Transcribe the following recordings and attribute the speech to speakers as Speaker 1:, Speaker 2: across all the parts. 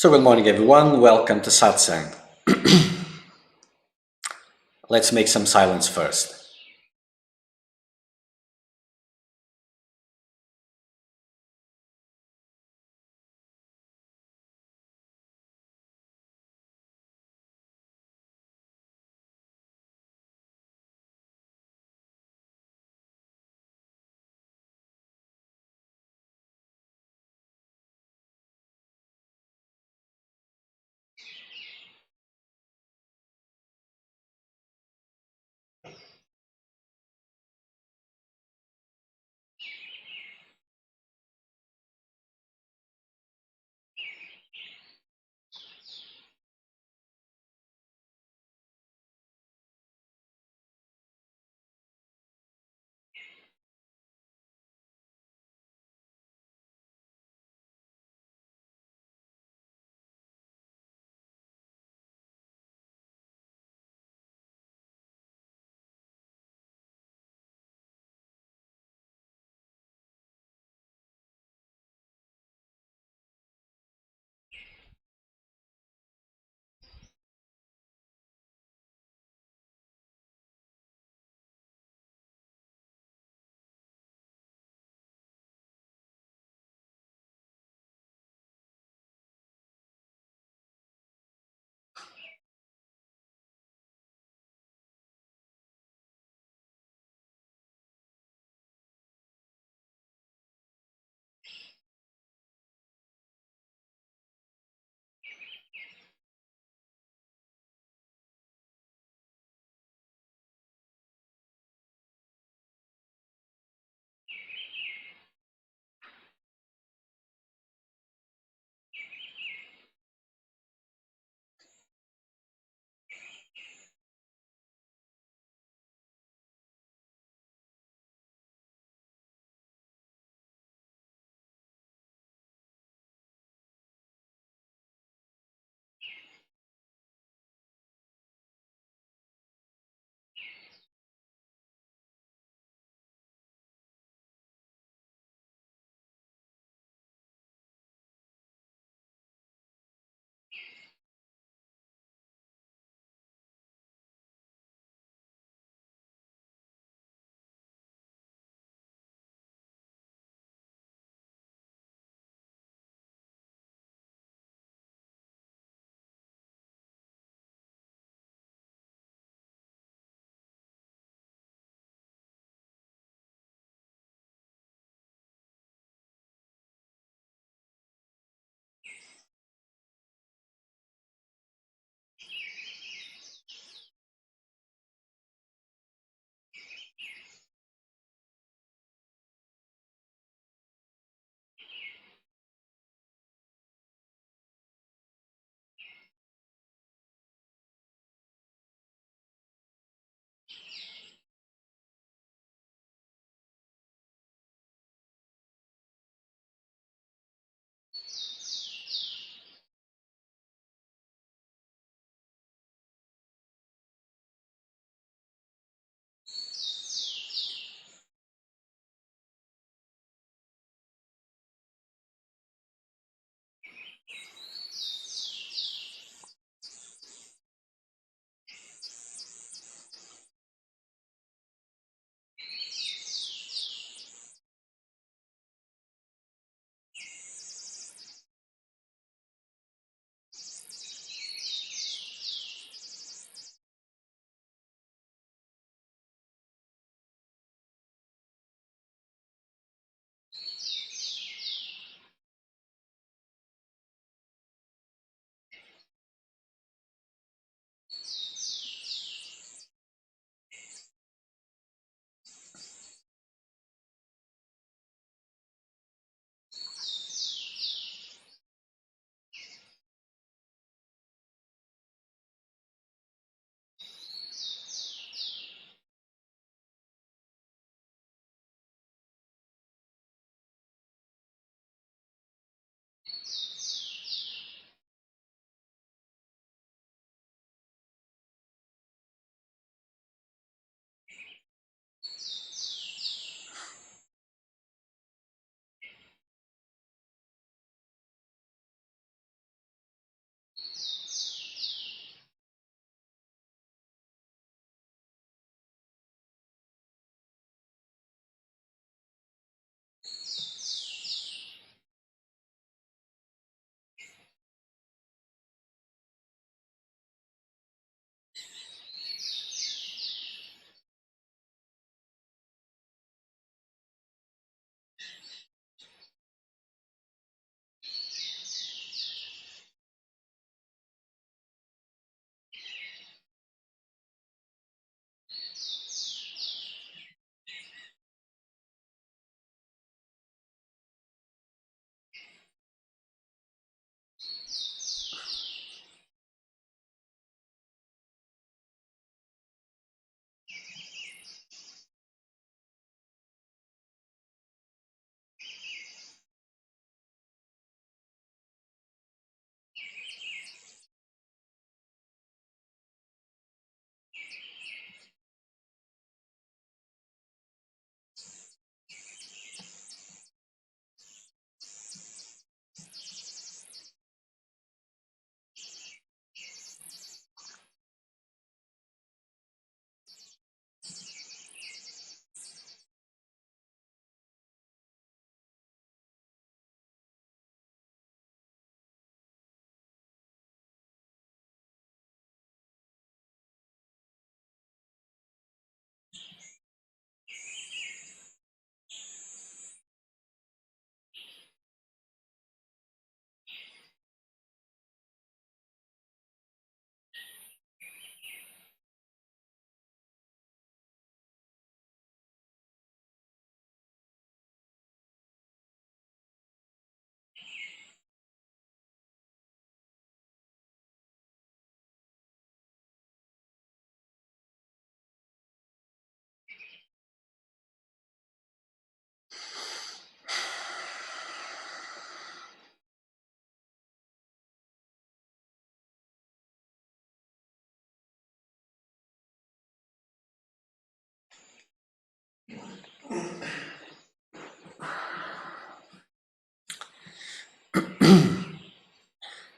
Speaker 1: So good morning everyone, welcome to Satsang. Let's make some silence first.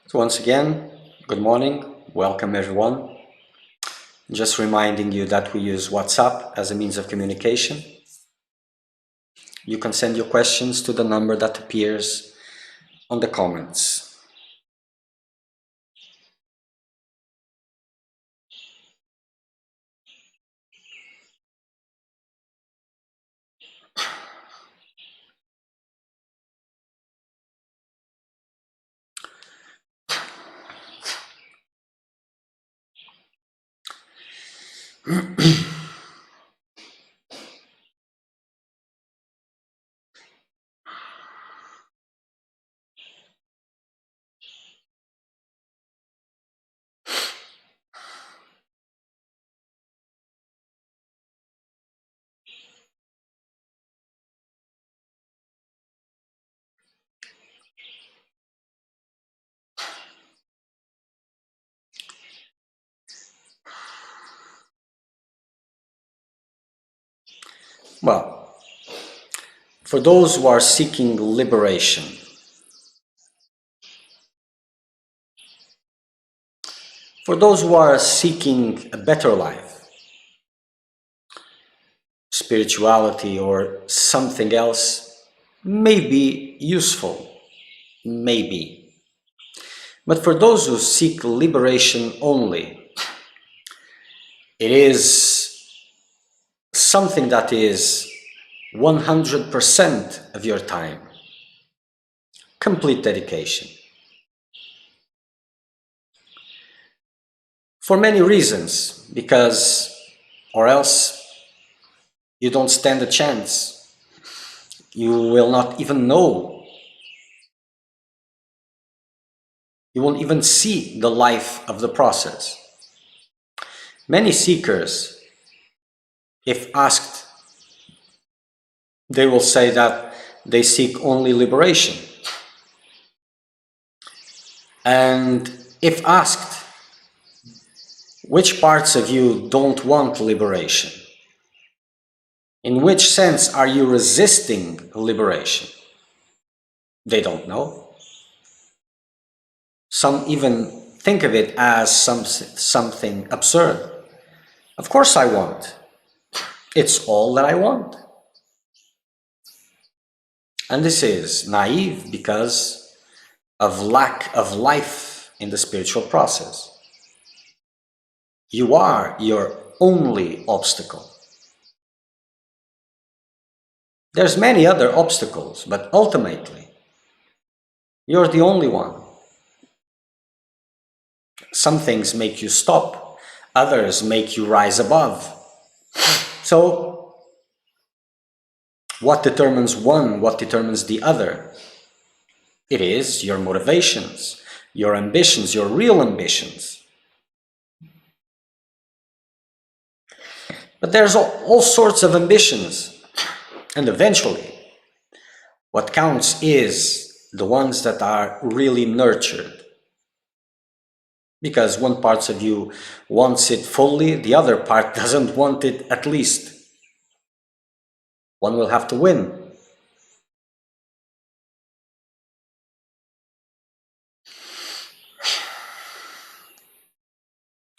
Speaker 1: So once again, good morning, welcome everyone. Just reminding you that we use WhatsApp as a means of communication. You can send your questions to the number that appears on the comments. Well, for those who are seeking liberation, for those who are seeking a better life, spirituality or something else may be useful, maybe. But for those who seek liberation only, it is something that is 100% of your time, complete dedication. For many reasons, because or else you don't stand a chance. You will not even know. You won't even see the life of the process. Many seekers, if asked, they will say that they seek only liberation. And if asked, which parts of you don't want liberation? In which sense are you resisting liberation? They don't know. Some even think of it as something absurd. Of course I want. It's all that I want. And this is naive because of lack of life in the spiritual process. You are your only obstacle. There's many other obstacles, but ultimately, you're the only one. Some things make you stop, others make you rise above. So, what determines one, what determines the other? It is your motivations, your ambitions, your real ambitions. But there's all sorts of ambitions, and eventually, what counts is the ones that are really nurtured. Because one part of you wants it fully, the other part doesn't want it at least. One will have to win.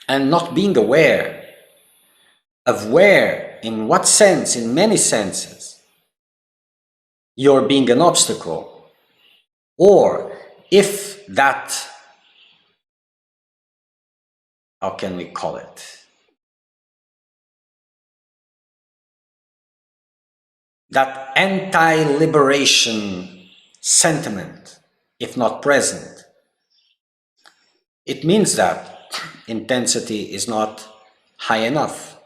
Speaker 1: And not being aware of where, in what sense, in many senses, you're being an obstacle, or if that, how can we call it, that anti-liberation sentiment, if not present, it means that intensity is not high enough.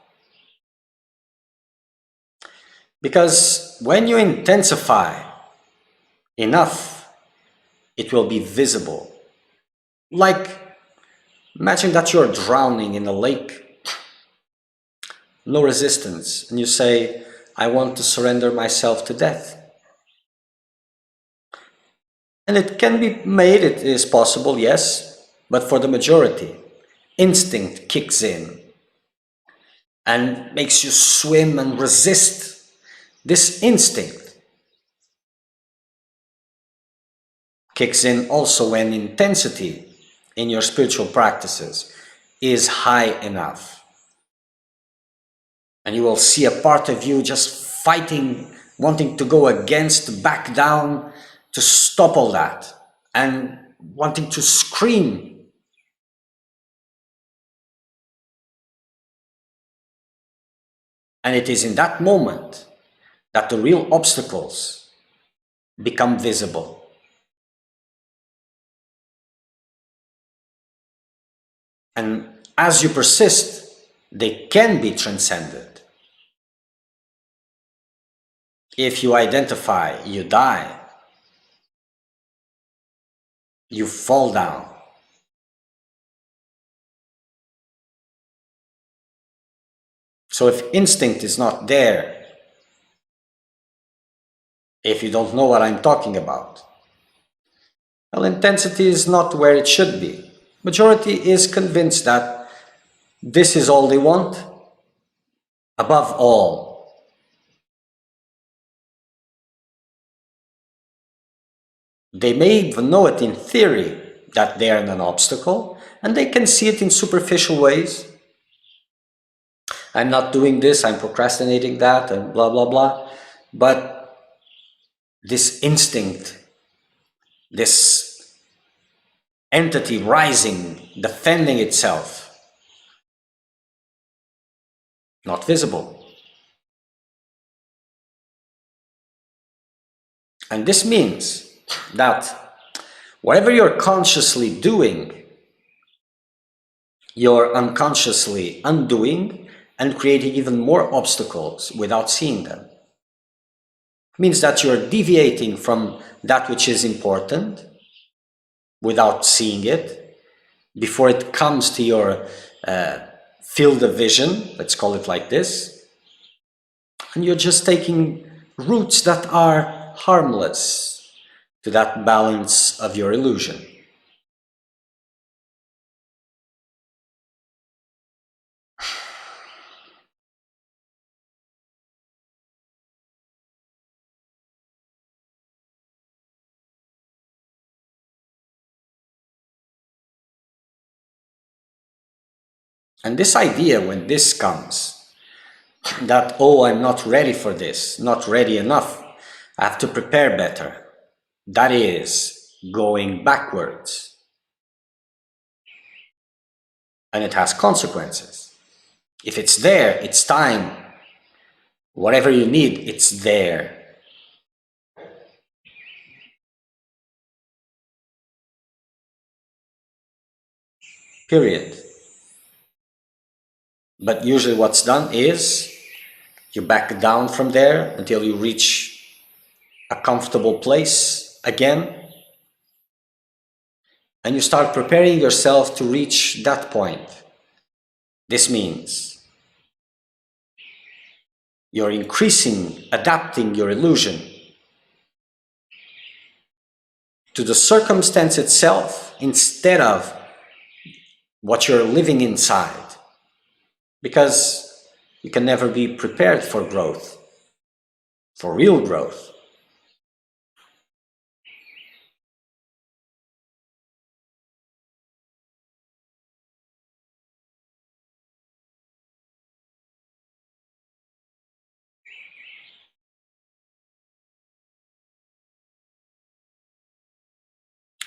Speaker 1: Because when you intensify enough, it will be visible. Like, imagine that you're drowning in a lake, no resistance, and you say, I want to surrender myself to death. And it can be made, it is possible, yes, but for the majority, instinct kicks in and makes you swim and resist. This instinct kicks in also when intensity in your spiritual practices is high enough. And you will see a part of you just fighting, wanting to go against, back down, to stop all that, and wanting to scream. And it is in that moment that the real obstacles become visible. And as you persist, they can be transcended. If you identify, you die, you fall down. So if instinct is not there, if you don't know what I'm talking about, well, intensity is not where it should be. Majority is convinced that this is all they want, above all. They may even know it in theory that they are an obstacle, and they can see it in superficial ways. I'm not doing this, I'm procrastinating that, and blah, blah, blah. But this instinct, this entity rising, defending itself, not visible. And this means that whatever you're consciously doing, you're unconsciously undoing and creating even more obstacles without seeing them. It means that you're deviating from that which is important without seeing it before it comes to your field of vision, let's call it like this, and you're just taking routes that are harmless to that balance of your illusion. And this idea, when this comes, that, oh, I'm not ready for this, not ready enough, I have to prepare better, that is going backwards. And it has consequences. If it's there, it's time. Whatever you need, it's there. Period. But usually what's done is you back down from there until you reach a comfortable place again, and you start preparing yourself to reach that point. This means you're increasing, adapting your illusion to the circumstance itself instead of what you're living inside, because you can never be prepared for growth, for real growth.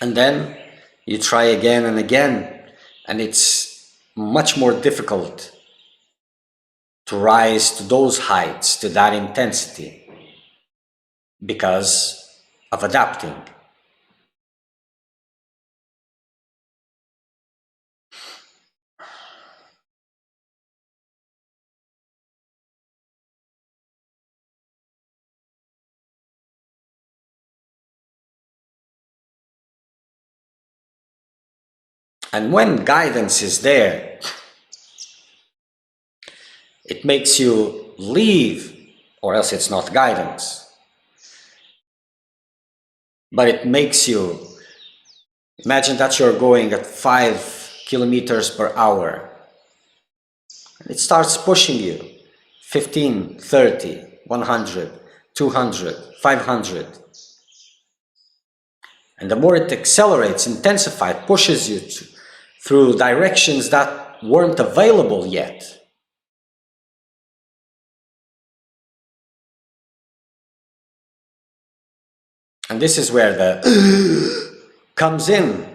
Speaker 1: And then you try again and again, and it's much more difficult to rise to those heights, to that intensity, because of adapting. And when guidance is there, it makes you leave, or else it's not guidance, but it makes you imagine that you're going at 5 kilometers per hour. It starts pushing you 15, 30, 100, 200, 500. And the more it accelerates, intensifies, pushes you through directions that weren't available yet. And this is where the comes in.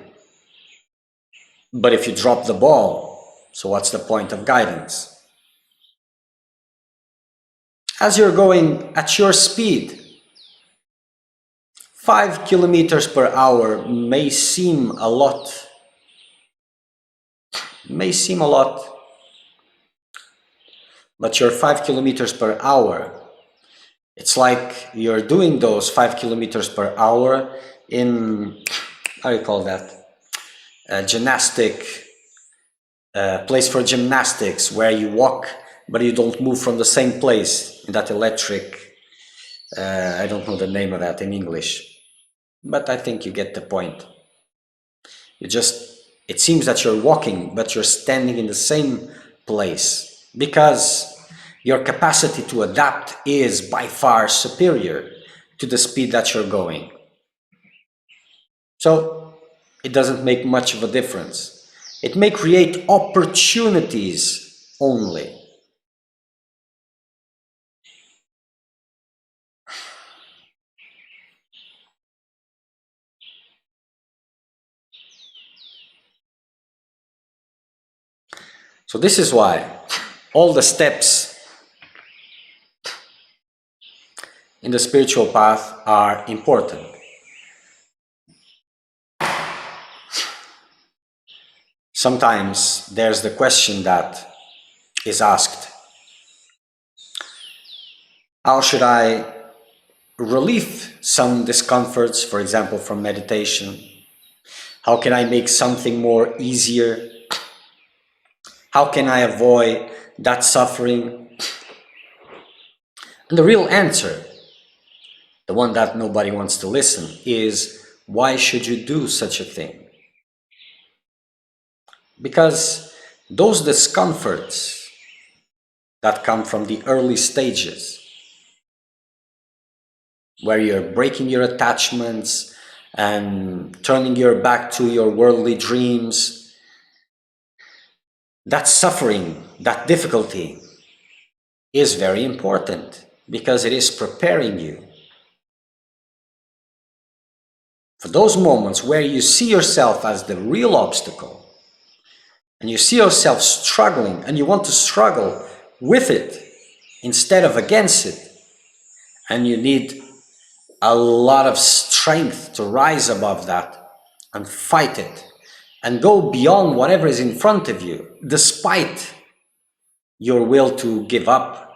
Speaker 1: But if you drop the ball, so what's the point of guidance? As you're going at your speed, 5 kilometers per hour may seem a lot. But your 5 kilometers per hour, it's like you're doing those 5 kilometers per hour in, how do you call that? A gymnastic, place for gymnastics, where you walk, but you don't move from the same place, in that electric, I don't know the name of that in English, but I think you get the point. It seems that you're walking, but you're standing in the same place, because your capacity to adapt is by far superior to the speed that you're going. So it doesn't make much of a difference. It may create opportunities only. So this is why all the steps in the spiritual path are important. Sometimes there's the question that is asked: how should I relieve some discomforts, for example, from meditation? How can I make something more easier? How can I avoid that suffering? And the real answer, the one that nobody wants to listen, is why should you do such a thing? Because those discomforts that come from the early stages, where you're breaking your attachments and turning your back to your worldly dreams, that suffering, that difficulty is very important, because it is preparing you for those moments where you see yourself as the real obstacle, and you see yourself struggling, and you want to struggle with it instead of against it, and you need a lot of strength to rise above that and fight it and go beyond whatever is in front of you, despite your will to give up,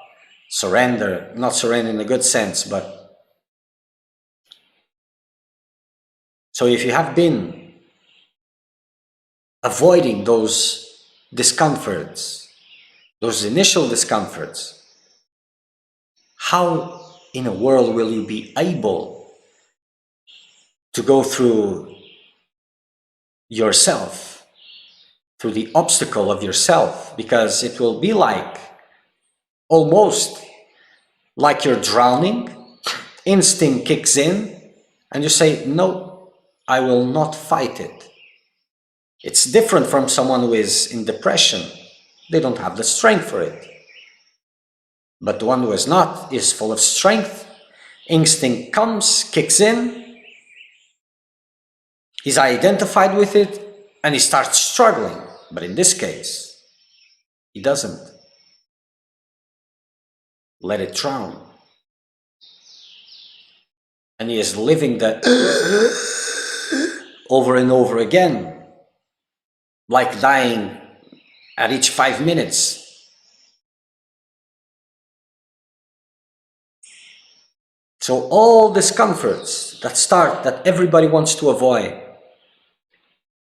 Speaker 1: surrender, not surrender in a good sense, but so if you have been avoiding those discomforts, those initial discomforts, how in a world will you be able to go through yourself to the obstacle of yourself, because it will be like, almost like you're drowning, instinct kicks in, and you say, no, I will not fight it. It's different from someone who is in depression. They don't have the strength for it. But the one who is not is full of strength. Instinct comes, kicks in, he's identified with it, and he starts struggling. But in this case, he doesn't let it drown. And he is living that over and over again, like dying at each 5 minutes. So all discomforts that everybody wants to avoid,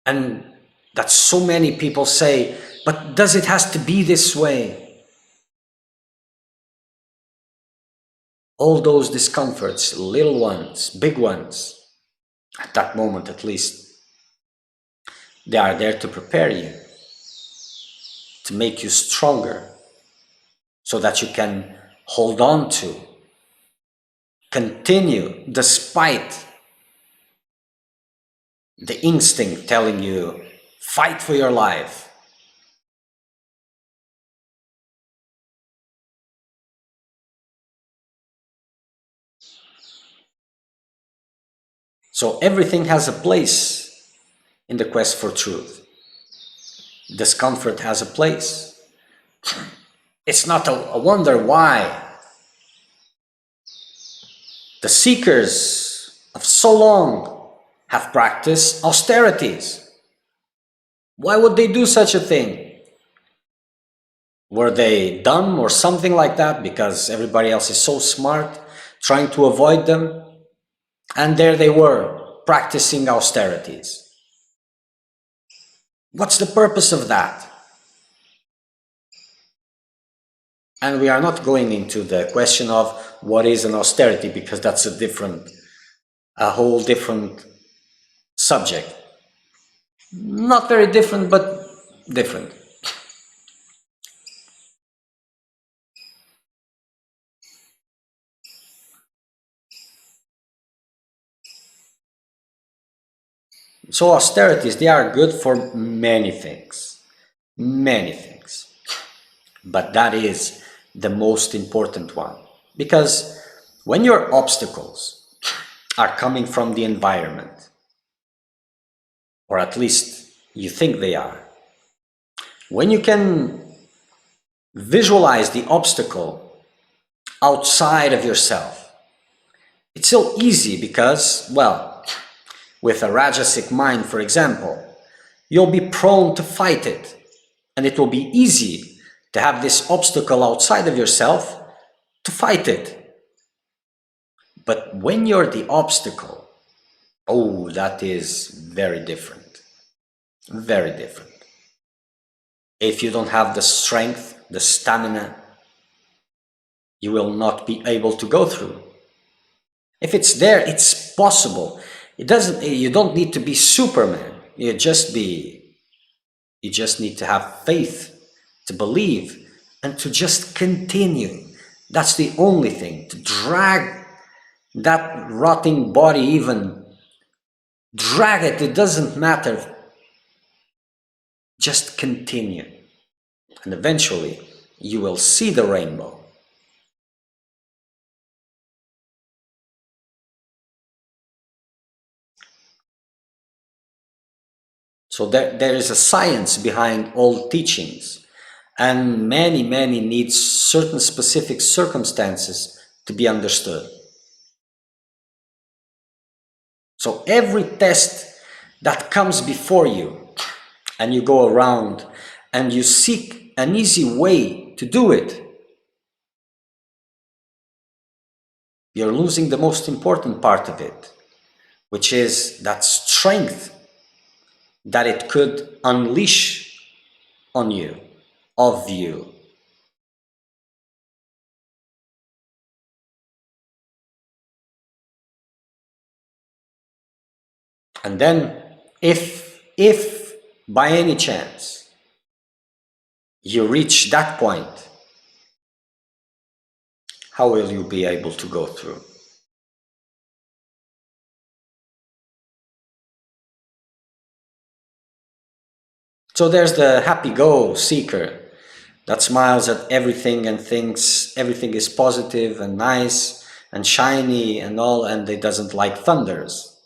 Speaker 1: and that so many people say, but does it has to be this way? All those discomforts, little ones, big ones, at that moment at least, they are there to prepare you, to make you stronger, so that you can hold on to, continue despite the instinct telling you, fight for your life. So everything has a place in the quest for truth. Discomfort has a place. It's not a wonder why the seekers of so long have practiced austerities. Why would they do such a thing? Were they dumb or something like that because everybody else is so smart, trying to avoid them? And there they were, practicing austerities. What's the purpose of that? And we are not going into the question of what is an austerity, because that's a whole different subject. Not very different, but different. So austerities, they are good for many things. Many things. But that is the most important one. Because when your obstacles are coming from the environment, or at least you think they are, when you can visualize the obstacle outside of yourself, it's so easy because, well, with a Rajasic mind, for example, you'll be prone to fight it. And it will be easy to have this obstacle outside of yourself to fight it. But when you're the obstacle, oh, that is very different. Very different. If you don't have the strength, the stamina, you will not be able to go through. If it's there, it's possible. You don't need to be Superman. You just need to have faith, to believe, and to just continue. That's the only thing. To drag that rotting body, even drag it, it doesn't matter. Just continue. And eventually, you will see the rainbow. So there is a science behind all teachings, and many need certain specific circumstances to be understood. So every test that comes before you, and you go around and you seek an easy way to do it, you're losing the most important part of it, which is that strength that it could unleash on you, of you. And then if by any chance you reach that point, how will you be able to go through? So there's the happy-go seeker that smiles at everything and thinks everything is positive and nice and shiny and all, and it doesn't like thunders.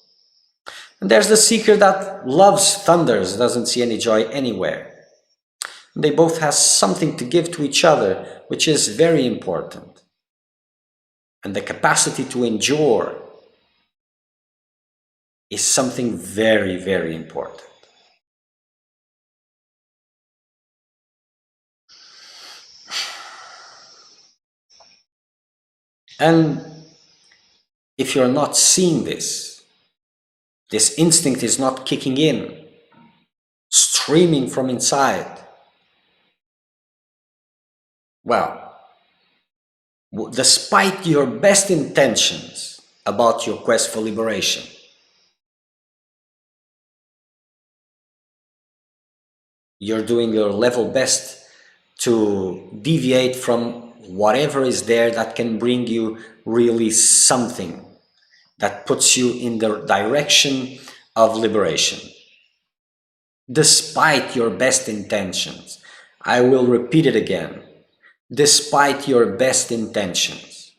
Speaker 1: And there's the seeker that loves thunders, doesn't see any joy anywhere. They both have something to give to each other, which is very important. And the capacity to endure is something very, very important. And if you're not seeing this instinct is not kicking in, streaming from inside, well, despite your best intentions about your quest for liberation, you're doing your level best to deviate from whatever is there that can bring you really something that puts you in the direction of liberation. Despite your best intentions, I will repeat it again, despite your best intentions.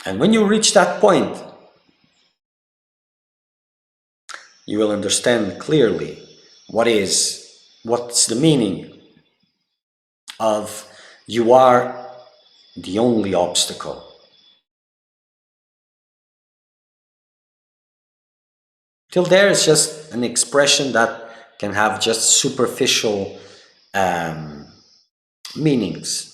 Speaker 1: And when you reach that point, you will understand clearly what's the meaning of you are the only obstacle. Till there is just an expression that can have just superficial meanings.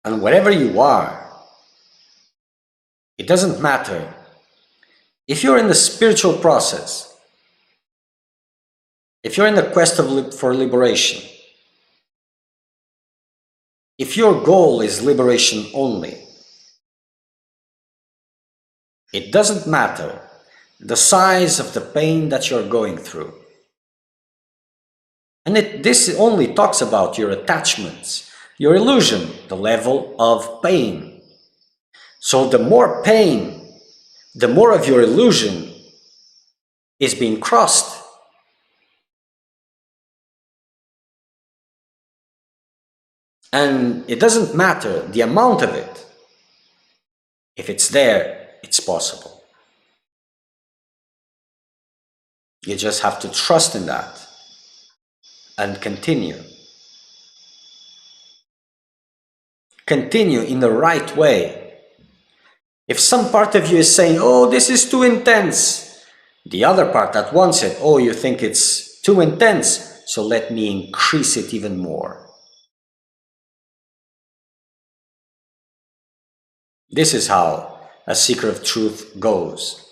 Speaker 1: And wherever you are, it doesn't matter. If you're in the spiritual process, if you're in the quest for liberation, if your goal is liberation only, it doesn't matter the size of the pain that you're going through. And this only talks about your attachments, your illusion, the level of pain. So the more pain, the more of your illusion is being crossed. And it doesn't matter the amount of it. If it's there, it's possible. You just have to trust in that and continue. Continue in the right way. If some part of you is saying, oh, this is too intense, the other part that wants it, oh, you think it's too intense, so let me increase it even more. This is how a seeker of truth goes.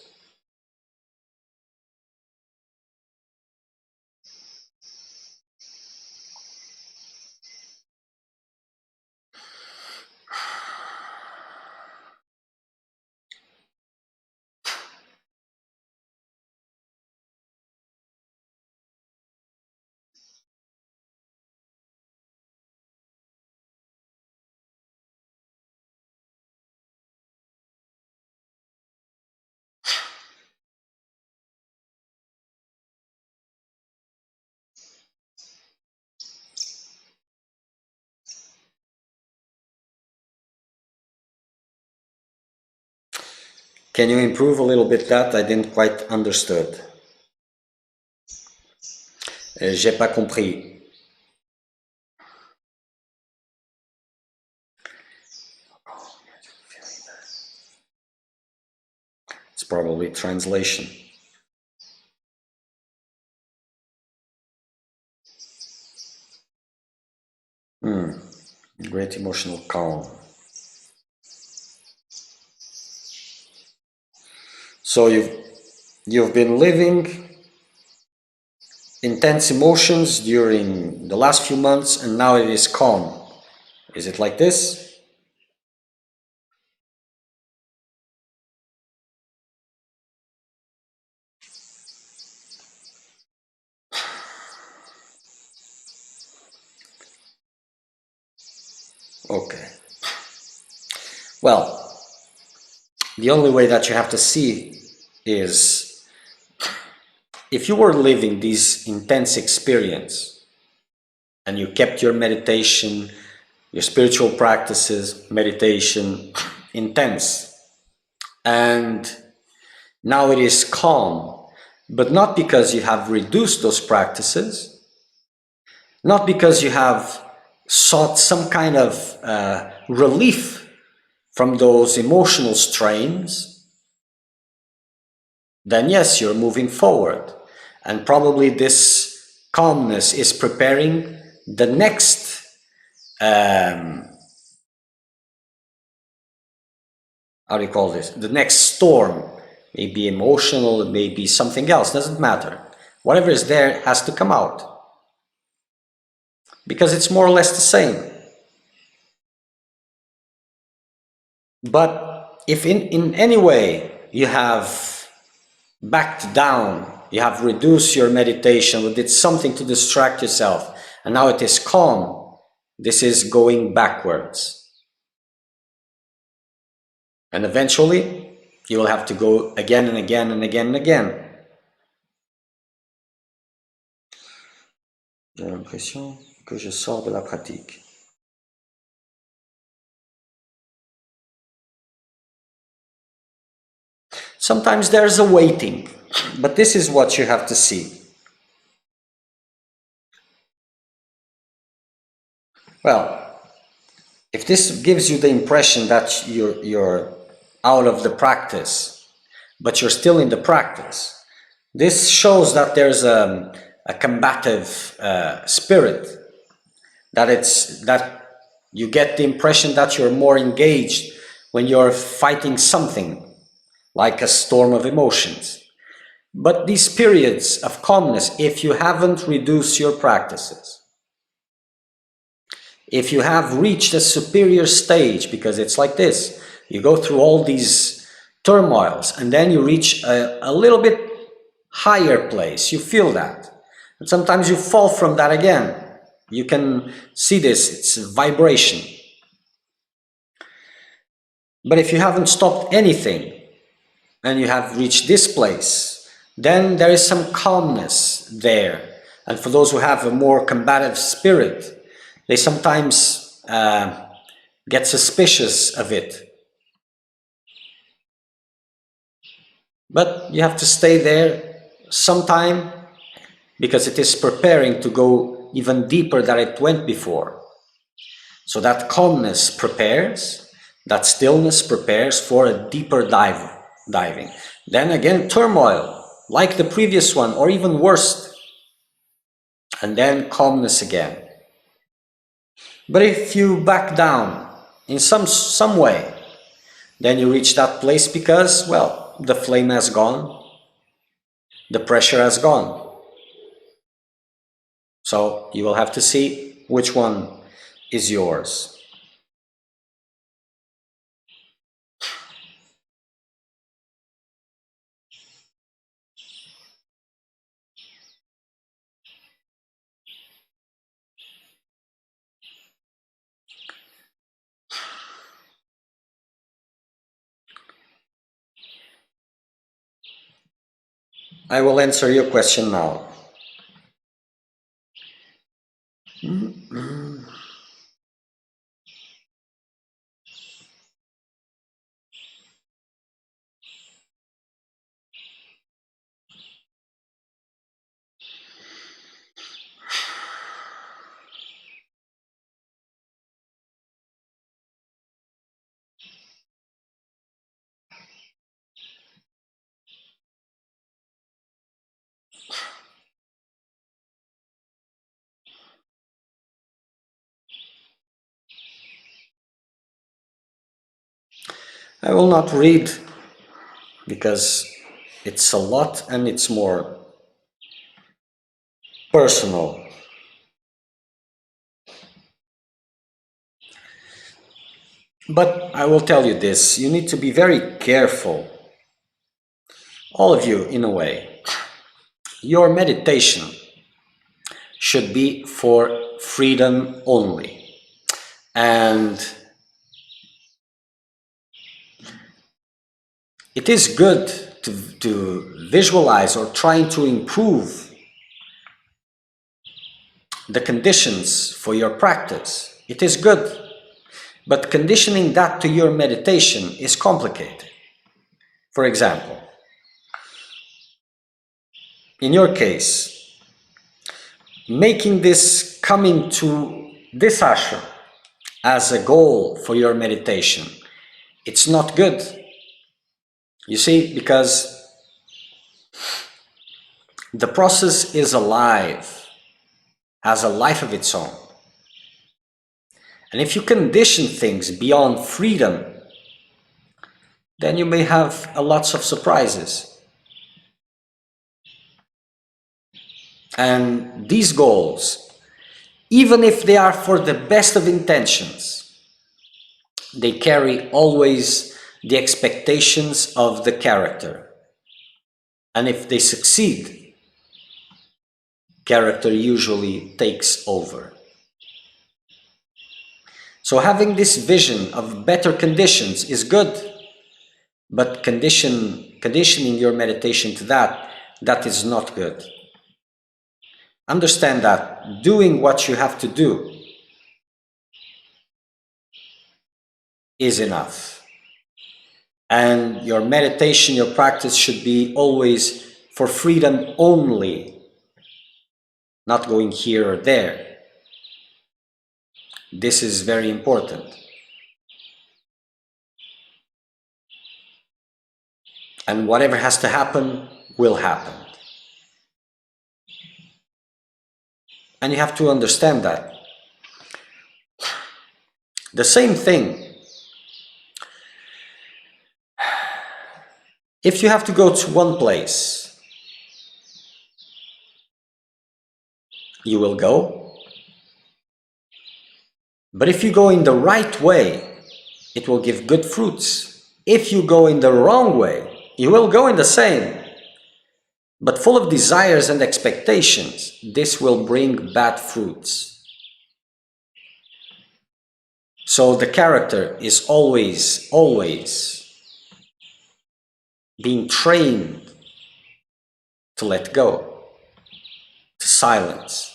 Speaker 1: Can you improve a little bit that? I didn't quite understood. J'ai pas compris. It's probably translation. Great emotional calm. So you've been living intense emotions during the last few months, and now it is calm. Is it like this? Okay. Well, the only way that you have to see is if you were living this intense experience and you kept your meditation, your spiritual practices, meditation intense, and now it is calm, but not because you have reduced those practices, not because you have sought some kind of relief from those emotional strains, then yes, you're moving forward. And probably this calmness is preparing the next how do you call this? The next storm. Maybe emotional, it may be something else, doesn't matter. Whatever is there has to come out. Because it's more or less the same. But if in any way you have backed down, you have reduced your meditation, or did something to distract yourself, and now it is calm, this is going backwards. And eventually, you will have to go again and again and again and again. J'ai l'impression que je sors de la pratique. Sometimes there's a waiting, but this is what you have to see. Well, if this gives you the impression that you're out of the practice, but you're still in the practice, this shows that there's a combative spirit, that you get the impression that you're more engaged when you're fighting something, like a storm of emotions. But these periods of calmness, if you haven't reduced your practices, if you have reached a superior stage, because it's like this, you go through all these turmoils and then you reach a little bit higher place, you feel that. And sometimes you fall from that again. You can see this, it's a vibration. But if you haven't stopped anything and you have reached this place, then there is some calmness there. And for those who have a more combative spirit, they sometimes get suspicious of it. But you have to stay there some time, because it is preparing to go even deeper than it went before. So that calmness prepares, that stillness prepares for a deeper diving. Then again, turmoil, like the previous one, or even worse. And then calmness again. But if you back down in some way, then you reach that place because, well, the flame has gone, the pressure has gone. So you will have to see which one is yours. I will answer your question now. I will not read because It's a lot and it's more personal. But I will tell you this, you need to be very careful, all of you in a way. Your meditation should be for freedom only. And it is good to visualize or trying to improve the conditions for your practice. It is good. But conditioning that to your meditation is complicated. For example, in your case, making this coming to this ashram as a goal for your meditation, it's not good. You see, because the process is alive, has a life of its own. And if you condition things beyond freedom, then you may have lots of surprises. And these goals, even if they are for the best of intentions, they carry always the expectations of the character. And if they succeed, character usually takes over. So having this vision of better conditions is good, but conditioning your meditation to that is not good. Understand that doing what you have to do is enough. And your meditation, your practice should be always for freedom only, not going here or there. This is very important. And whatever has to happen will happen. And you have to understand that. The same thing. If you have to go to one place, you will go. But if you go in the right way, it will give good fruits. If you go in the wrong way, you will go in the same. But full of desires and expectations, this will bring bad fruits. So the character is always being trained to let go, to silence,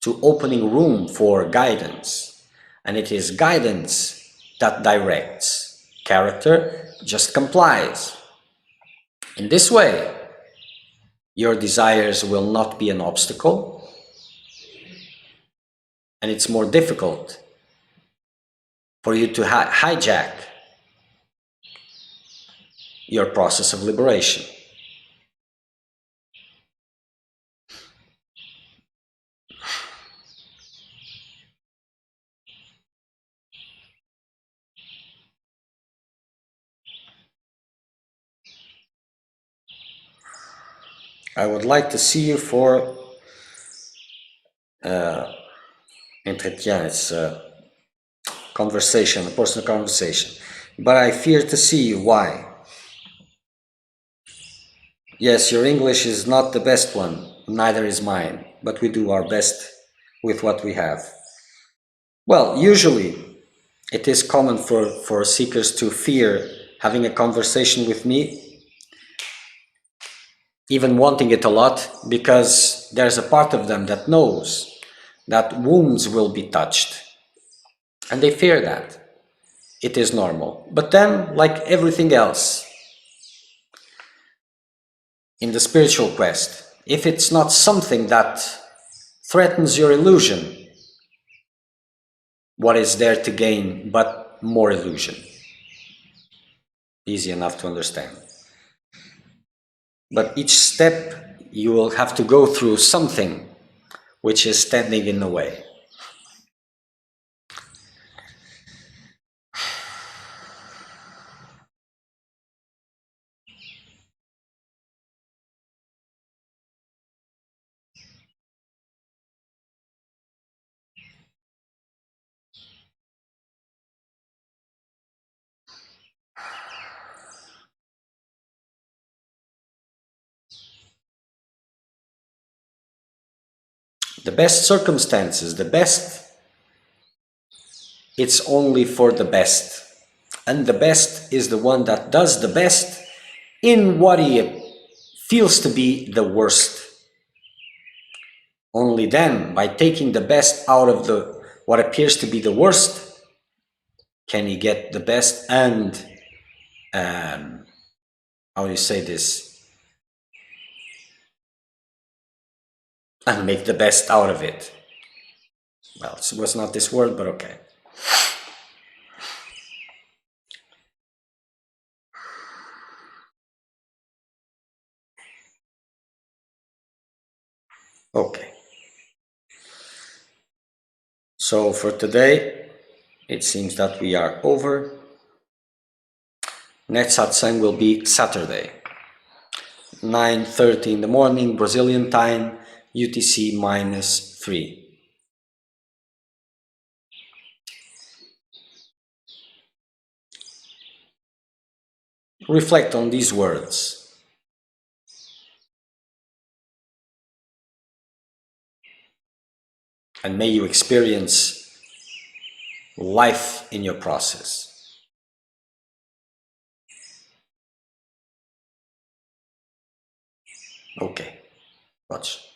Speaker 1: to opening room for guidance. And it is guidance that directs. Character just complies. In this way, your desires will not be an obstacle, and it's more difficult for you to hijack your process of liberation. I would like to see you for entretien, it's a conversation, a personal conversation. But I fear to see you. Why? Yes, your English is not the best one, neither is mine, but we do our best with what we have. Well, usually it is common for seekers to fear having a conversation with me, even wanting it a lot, because there's a part of them that knows that wounds will be touched, and they fear that. It is normal. But then, like everything else in the spiritual quest, if it's not something that threatens your illusion, what is there to gain but more illusion? Easy enough to understand. But each step you will have to go through something which is standing in the way. The best circumstances, the best, it's only for the best. And the best is the one that does the best in what he feels to be the worst. Only then, by taking the best out of what appears to be the worst, can he get the best and, how do you say this? And make the best out of it. Well, it was not this word, but okay. Okay. So for today, it seems that we are over. Next satsang will be Saturday, 9:30 in the morning, Brazilian time, UTC -3. Reflect on these words. And may you experience life in your process. Okay, watch.